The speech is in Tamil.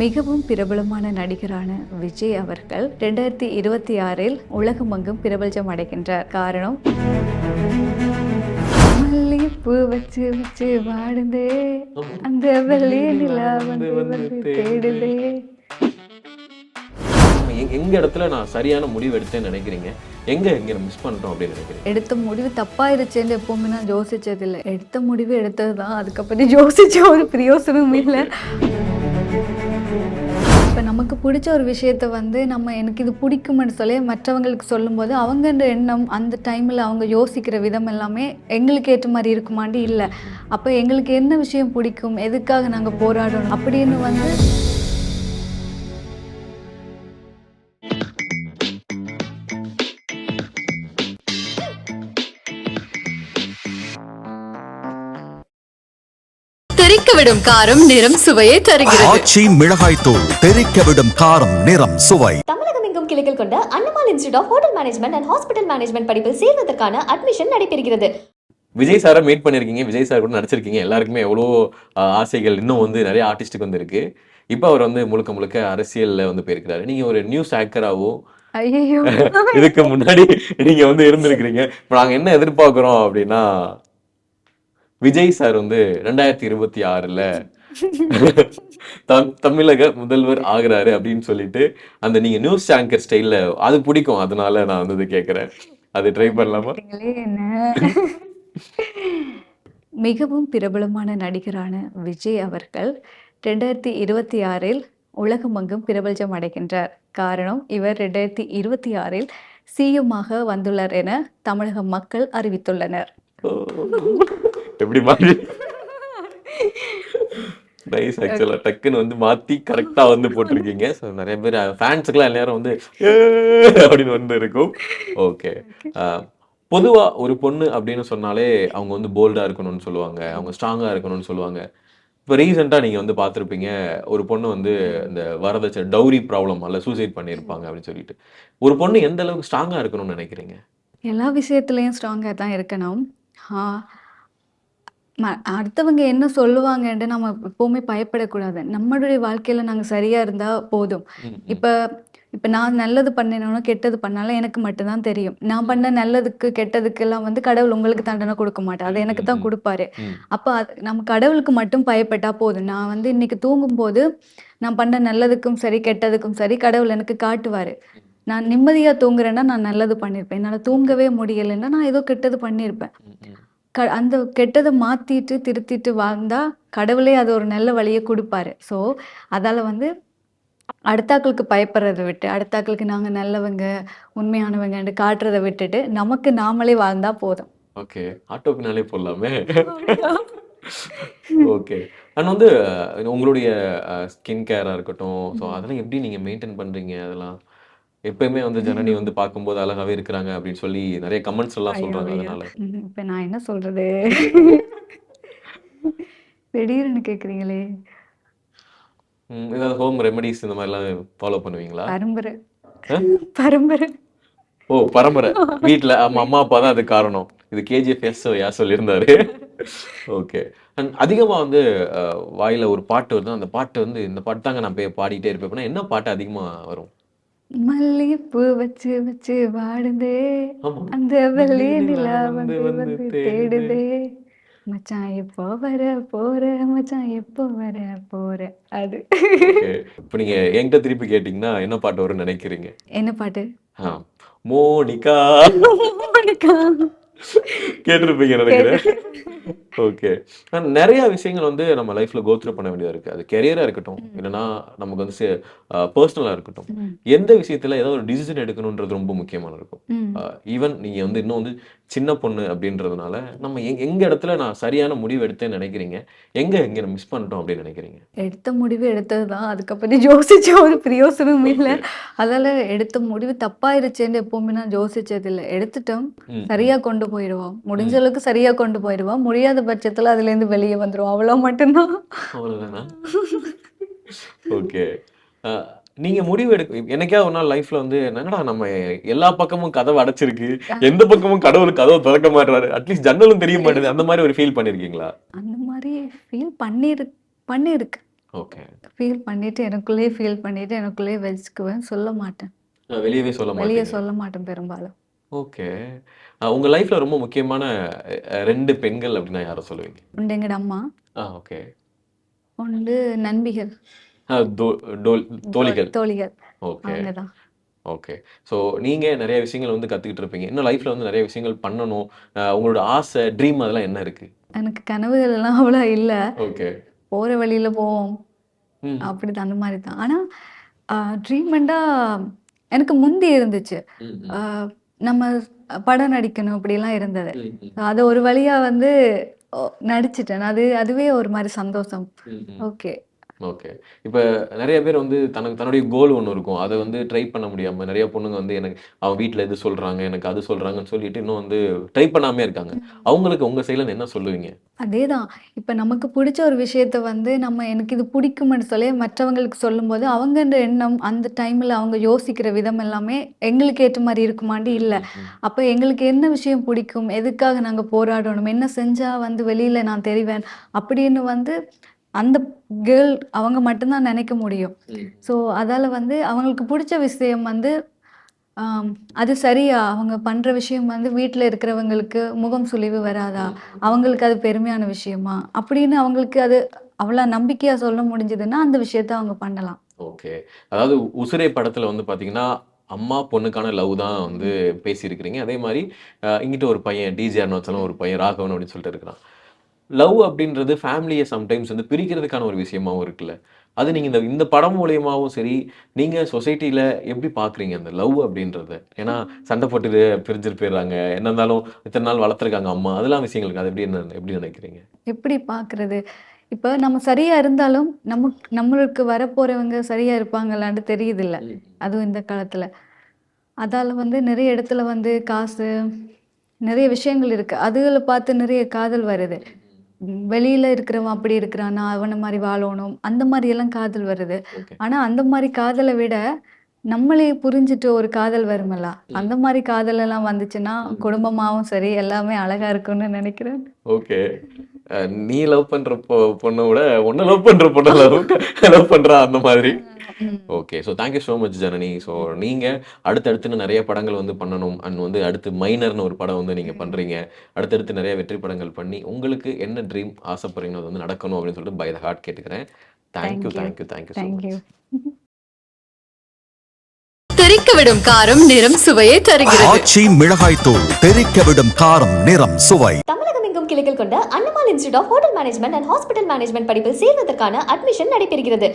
மிகவும் பிரபலமான நடிகரான விஜய் அவர்கள் 2026இல் உலகமெங்கும் பிரபலம் அடைகின்றார். காரணம், மல்லிகைப்பூ வச்சு வச்சு வாடுதே, அந்த வெள்ளி நிலா வந்து வந்து தேடுதே. எங்க இடத்துல நான் சரியான முடிவு எடுத்தேன்னு நினைக்கிறீங்க? எங்க மிஸ் பண்ணிட்டோம் அப்படின்னு நினைக்கிறீங்க? எடுத்த முடிவு தப்பாயிருச்சேன்னு எப்பவுமே நான் யோசிச்சதில்லை. எடுத்த முடிவு எடுத்தது தான், அதுக்கப்புறம் யோசிச்ச ஒரு பிரயோசனமும் இல்லை. இப்போ நமக்கு பிடிச்ச ஒரு விஷயத்த வந்து எனக்கு இது பிடிக்கும்னு சொல்லி மற்றவங்களுக்கு சொல்லும்போது அவங்கன்ற எண்ணம் அந்த டைமில் அவங்க யோசிக்கிற விதம் எல்லாமே எங்களுக்கு ஏற்ற மாதிரி இருக்குமாண்டி இல்லை. அப்போ எங்களுக்கு என்ன விஷயம் பிடிக்கும், எதுக்காக நாங்கள் போராடணும் அப்படின்னு வந்து தெறிக்கவிடும் காரம் நிறம் சுவையை தருகிறது. ஆச்சி மிளகாய் தூள் தெறிக்கவிடும் காரம் நிறம் சுவை. தமிழகம் எங்கும் கிளைகள் கொண்ட Annamal Institute of Hotel Management and Hospital Management படிப்பில் சேர்வதற்கான அட்மிஷன் நடைபெறுகிறது. விஜய் சாரை மீட் பண்ணிருக்கீங்க, விஜய் சார் கூட நடிச்சிருக்கீங்க. எல்லாருக்குமே எவ்வளோ ஆசைகள் இன்னும் வந்து நிறைய ஆர்டிஸ்டுக்கு வந்து இருக்கு. இப்போ அவர் வந்து முழுக்க முழுக்க அரசியல்ல வந்து போயிருக்கிறாரு. நீங்க ஒரு நியூஸ் ஆங்கராவோ ஐயோ இதுக்கு முன்னாடி நீங்க வந்து இருந்திருக்கிறீங்க. இப்போ நாங்க என்ன எதிர்பார்க்கிறோம் அப்படின்னா, விஜய் சார் வந்து 2026ல தமிழக முதல்வர் ஆகுறாரு அப்படின்னு சொல்லிட்டு அந்த நீங்க நியூஸ் ஆங்கர் ஸ்டைல்ல அது பிடிக்கும், அதனால நான் வந்து கேட்கிறேன். அது ட்ரை பண்ணலாமா? மிகவும் பிரபலமான நடிகரான விஜய் அவர்கள் 2026இல் உலகமெங்கும் பிரபலம் அடைகின்றார். காரணம், இவர் 2026இல் சிஎம்மாக வந்துள்ளார் என தமிழக மக்கள் அறிவித்துள்ளனர். எப்படி மாதிரி நைஸ். ஆக்சுவலா டக்குன்னு வந்து மாத்தி கரெக்டா வந்து போட்டிருக்கீங்க. ஸோ நிறைய பேர் ஃபேன்ஸுக்குலாம் எல்லாரும் வந்து அப்படின்னு வந்து இருக்கும். ஓகே, பொதுவா ஒரு பொண்ணு அப்படின்னு சொன்னாலே அவங்க வந்து போல்டா இருக்கணும்னு சொல்லுவாங்க, அவங்க ஸ்ட்ராங்கா இருக்கணும்னு சொல்லுவாங்க. இப்போ ரீசெண்டாக நீங்கள் வந்து பார்த்துருப்பீங்க, ஒரு பொண்ணு வந்து இந்த வரதட்சணை டவுரி ப்ராப்ளம் அல்ல சூசைட் பண்ணியிருப்பாங்க அப்படின்னு சொல்லிட்டு. ஒரு பொண்ணு எந்த அளவுக்கு ஸ்ட்ராங்காக இருக்கணும்னு நினைக்கிறீங்க? எல்லா விஷயத்துலையும் ஸ்ட்ராங்காக தான் இருக்கணும். அடுத்தவங்க என்ன சொல்லுவாங்கன்ட்டு நம்ம எப்போவுமே பயப்படக்கூடாது. நம்மளுடைய வாழ்க்கையில் நாங்கள் சரியாக இருந்தால் போதும். இப்போ இப்போ நான் நல்லது பண்ணினோன்னா கெட்டது பண்ணாலும் எனக்கு மட்டும்தான் தெரியும். நான் பண்ண நல்லதுக்கு கெட்டதுக்கெல்லாம் வந்து கடவுள் உங்களுக்கு தண்டனை கொடுக்க மாட்டேன், அதை எனக்கு தான் கொடுப்பாரு. அப்போ நம்ம கடவுளுக்கு மட்டும் பயப்பட்டா போதும். நான் வந்து இன்னைக்கு தூங்கும்போது நான் பண்ண நல்லதுக்கும் சரி கெட்டதுக்கும் சரி கடவுள் எனக்கு காட்டுவார். நான் நிம்மதியாக தூங்குறேன்னா நான் நல்லது பண்ணியிருப்பேன். என்னால் தூங்கவே முடியலைன்னா நான் ஏதோ கெட்டது பண்ணியிருப்பேன். அந்த கெட்டதை மாற்றிட்டு திருத்திட்டு வாழ்ந்தால் கடவுளே அது ஒரு நல்ல வழியை கொடுப்பாரு. ஸோ அதால் வந்து அடுத்தாக்களுக்கு பயப்படுறதை விட்டு, அடுத்தாக்களுக்கு நாங்கள் நல்லவங்க உண்மையானவங்கன்னு காட்டுறதை விட்டுட்டு நமக்கு நாமளே வாழ்ந்தா போதும். ஓகே, ஆட்டோ பின்னாலே போடலாமே. ஓகே, அண்ட் வந்து உங்களுடைய ஸ்கின் கேராக இருக்கட்டும், ஸோ அதெல்லாம் எப்படி நீங்கள் மெயின்டைன் பண்ணுறீங்க? அதெல்லாம் எப்பயுமே வந்து ஜனனி வந்து பார்க்கும்போது அழகாவே இருக்கிறாங்க அப்படின்னு சொல்லி நிறைய கமெண்ட்ஸ் எல்லாம் சொல்றாங்க. அதனால இப்போ நான் என்ன சொல்றது, திடீர்னு கேட்குறீங்களே. ஏதாவது ஹோம் ரெமெடிஸ் இந்த மாதிரிலாம் ஃபாலோ பண்ணுவீங்களா? பரம்பரை பரம்பரை. ஓ, பரம்பரை. வீட்டில் அம்மா அப்பா தான் அது காரணம். இது கேஜிஎஃப் யார் சொல்லியிருந்தாரு. ஓகே, அண்ட் அதிகமாக வந்து வாயில் ஒரு பாட்டு வருது, அந்த பாட்டு வந்து இந்த பாட்டு தாங்க நான் போய் பாடிக்கிட்டே இருப்பேன் அப்படின்னா என்ன பாட்டு அதிகமாக வரும்? மல்லிகைப்பூ வச்சு வச்சு வாடுதே, அந்த வெள்ளி நிலா வந்து வந்து தேடுதே, மச்சான் எப்போ வர போற, மச்சான் எப்போ வர போற. அது இப்போ நீங்க என்கிட்ட திருப்பி கேட்டீங்கன்னா என்ன பாட்டு வரும்னு நினைக்கிறீங்க? என்ன பாட்டு? மோனிகா. கேட்டிருப்பீங்க நினைக்கிறேன். ஓகே, நிறைய விஷயங்கள் வந்து நம்ம லைஃப்ல கோத்ரூ பண்ண வேண்டியதா இருக்கு. அது கெரியரா இருக்கட்டும், இல்லைன்னா நமக்கு வந்து பர்சனலா இருக்கட்டும், எந்த விஷயத்துல ஏதாவது ஒரு டிசிஷன் எடுக்கணும்ன்றது ரொம்ப முக்கியமான இருக்கும். ஈவன் நீங்க வந்து இன்னும் வந்து சின்ன பொண்ணு அப்படின்றதுனால நம்ம எங்க இடத்துல நான் சரியான முடிவு எடுத்தேன்னு நினைக்கிறீங்க? எங்க மிஸ் பண்ணிட்டோம் அப்படின்னு நினைக்கிறீங்க? எடுத்த முடிவு எடுத்தது தான், அதுக்கப்புறம் யோசிச்ச ஒரு பிரயோசனமும் இல்லை. அதால எடுத்த முடிவு தப்பாயிருச்சேன்னு எப்பவுமே நான் யோசிச்சதில்லை. எடுத்துட்டோம், சரியா கொண்டு போயிடுவோம், முடிஞ்ச அளவுக்கு சரியா கொண்டு போயிடுவோம். முடியாத பட்சத்துல அதுல இருந்து வெளியே வந்துடும், அவ்வளவு மட்டும்தான். அவ்வளவுதானா? ஓகே, நீங்க முடிவு எனக்கே ஒரு நாள் லைஃப்ல வந்து என்னடா நம்ம எல்லா பக்கமும் கதவு அடைச்சிருக்கு, எந்த பக்கமும் கடவுள் கதவை திறக்க மாட்டாரு, அட்லீஸ்ட் ஜன்னலும் தெரிய மாட்டேது, அந்த மாதிரி ஒரு ஃபீல் பண்ணிருக்கீங்களா? அந்த மாதிரி ஃபீல் பண்ணிருக்கு. ஓகே. ஃபீல் பண்ணிட்டு எனக்குள்ளேயே ஃபீல் பண்ணிட்டு எனக்குள்ளேயே வச்சுக்குவேன். சொல்ல மாட்டேன். வெளியவே சொல்ல வெளிய மாட்டீங்க. சொல்ல மாட்டேன் பெரும்பாலும். ஓகே. உங்க லைஃப்ல ரொம்ப முக்கியமான 2 பெண்கள் அப்படின்னா யார சொல்லுவீங்க? உண்டு எங்கட அம்மா, ஓகே. உண்டு நண்பிகள், தோ டோல் தோழிகள். தோழிகள். ஓகே. அவங்க தான். ஓகே. ஸோ நீங்க நெறைய விஷயங்கள் வந்து கத்துக்கிட்டு இருப்பீங்க. இன்னும் லைஃப்ல வந்து நெறைய விஷயங்கள் பண்ணணும். உங்களோட ஆசை, ட்ரீம் அதெல்லாம் என்ன இருக்கு? எனக்கு கனவுகள் எல்லாம் அவ்வளோ இல்ல. ஓகே. போற வழியில போவோம். ம். அப்படிதான் அந்த மாரி தான். ஆனா ட்ரீட்மெண்ட்டா எனக்கு முந்தி இருந்துச்சு. ம், ம். அ நம்ம படம் நடிக்கணும் அப்படிலாம் இருந்தது. ம், ம். அத ஒரு வழியா வந்து நடிச்சுட்டேன். அதுவே ஒரு மாரி சந்தோஷம். ம், ம். ஓகே. ஓகே. இப்ப நெறைய பேர் வந்து தன்னுடைய கோல் ஒண்ணு இருக்கும். அத வந்து ட்ரை பண்ண முடியாம நெறைய பொண்ணுங்க வந்து எனக்கு அவங்க வீட்ல இது சொல்றாங்க, எனக்கு அது சொல்றாங்கன்னு சொல்லிட்டு இன்னும் வந்து ட்ரை பண்ணாமயே இருக்காங்க. அவங்களுக்கு உங்க சைடுல என்ன சொல்லுவீங்க? அதேதான். இப்ப நமக்கு புடிச்ச ஒரு விஷயத்த வந்து நம்ம எனக்கு இது பிடிக்கும்னு சொல்லி மற்றவங்களுக்கு சொல்லும்போது, அவங்கன்ற எண்ணம் அந்த டைம்ல அவங்க யோசிக்கிற விதம் எல்லாமே எங்களுக்கு ஏற்ற மாரி இருக்குமாண்டி இல்ல. ம், ம். அப்ப எங்களுக்கு என்ன விஷயம் பிடிக்கும்? எதுக்காக நாங்க போராடணும்? என்ன செஞ்சா வந்து வெளியில நான் தெரிவேன்? அப்படின்னு வந்து அந்த கேர்ள் அவங்க மட்டும் தான் நெனைக்க முடியும். ம். ஸோ, அதால வந்து அவங்களுக்கு புடிச்ச விஷயம் வந்து ஆம், அது சரியா? அவங்க பண்ற விஷயம் வந்து வீட்ல இருக்கிறவங்களுக்கு முகம் சுளிவு வராதா? அவங்களுக்கு அது பெருமையான விஷயமா? அப்படின்னு அவங்களுக்கு அது அவ்வளோ நம்பிக்கையா சொல்ல முடிஞ்சதுன்னா, அந்த விஷயத்த அவங்க பண்ணலாம். ஓகே. அதாவது உசிரை படத்துல வந்து பாத்தீங்கன்னா, அம்மா, பொண்ணுக்கான லவ் தான் வந்து பேசியிருக்கிறீங்க. அதே மாரி இங்கிட்டு ஒரு பையன் டிஜே அருணாச்சலம் ஒரு பையன் ராகவன் அப்படின்னு சொல்லிட்டு இருக்கிறான். லவ் அப்படின்றது ஃபேமிலிய சம்டைம்ஸ் வந்து பிரிக்கிறதுக்கான ஒரு விஷயமாவும் இருக்குல்ல. அது நீங்க இந்த இந்த படம் மூலியமாவும் சரி, நீங்க சொசைட்டில எப்படி பார்க்குறீங்க அந்த லவ் அப்படின்றத? ஏன்னா சண்டை போட்டு பிரிஞ்சுட்டு போயிடுறாங்க. என்ன இருந்தாலும் இத்தன நாள் வளர்த்துருக்காங்க அம்மா. அதெல்லாம் விஷயங்கள் இருக்கு. அது எப்படி நினைக்கிறீங்க? எப்படி பார்க்குறது? இப்ப நம்ம சரியா இருந்தாலும், நம்மளுக்கு வரப்போறவங்க சரியா இருப்பாங்களான்னு தெரியுதில்ல. ம். அதுவும் இந்த காலத்துல. அதால வந்து நெறைய இடத்துல வந்து காசு, நெறைய விஷயங்கள் இருக்கு. அதுகள பார்த்து நெறைய காதல் வருது. வெளியில இருக்கிறவன் அப்படி இருக்கிறான், நான் அவன மாரி வாழணும். அந்த மாரி எல்லாம் காதல் வருது. ஓகே. ஆனா அந்த மாரி காதல விட, நம்மளே புரிஞ்சுட்டு ஒரு காதல் வருமல்ல. அந்த மாரி காதல் எல்லாம் வந்துச்சுன்னா, குடும்பமாவும் சரி, எல்லாமே அழகா இருக்கும்னு நெனைக்கிறேன். ஓகே. அ நீ லவ் பண்ற பொண்ண விட, உன்ன லவ் பண்ற பொண்ண லவ் பண்றா அந்த மாதிரி. ம். Okay. So thank you so much Janani. So நீங்க அடுத்தடுத்துன்னு நெறைய படங்கள் வந்து பண்ணணும். அண்ட் வந்து அடுத்து மைனர்னு ஒரு படம் வந்து நீங்க பண்றீங்க. அடுத்தடுத்து நெறைய வெற்றி படங்கள் பண்ணி, உங்களுக்கு என்ன ட்ரீம் ஆசைப்படுறீங்களோ அது வந்து நடக்கணும் அப்படின்னு சொல்லிட்டு பை த ஹார்ட் கேட்டுக்கிறேன். Thank you, thank you. Thank you, thank you so thank much. You. தெறிக்கவிடும் காரம் நிறம் சுவையை தருகிறது. ஆச்சி மிளகாய் தூள் தெறிக்க விடும் காரம் நிறம் சுவை. தமிழகம் எங்கும் கிளைகள் கொண்ட Annamal Institute of Hotel Management and Hospital Management படிப்பில் சேர்வதற்கான அட்மிஷன் நடைபெறுகிறது.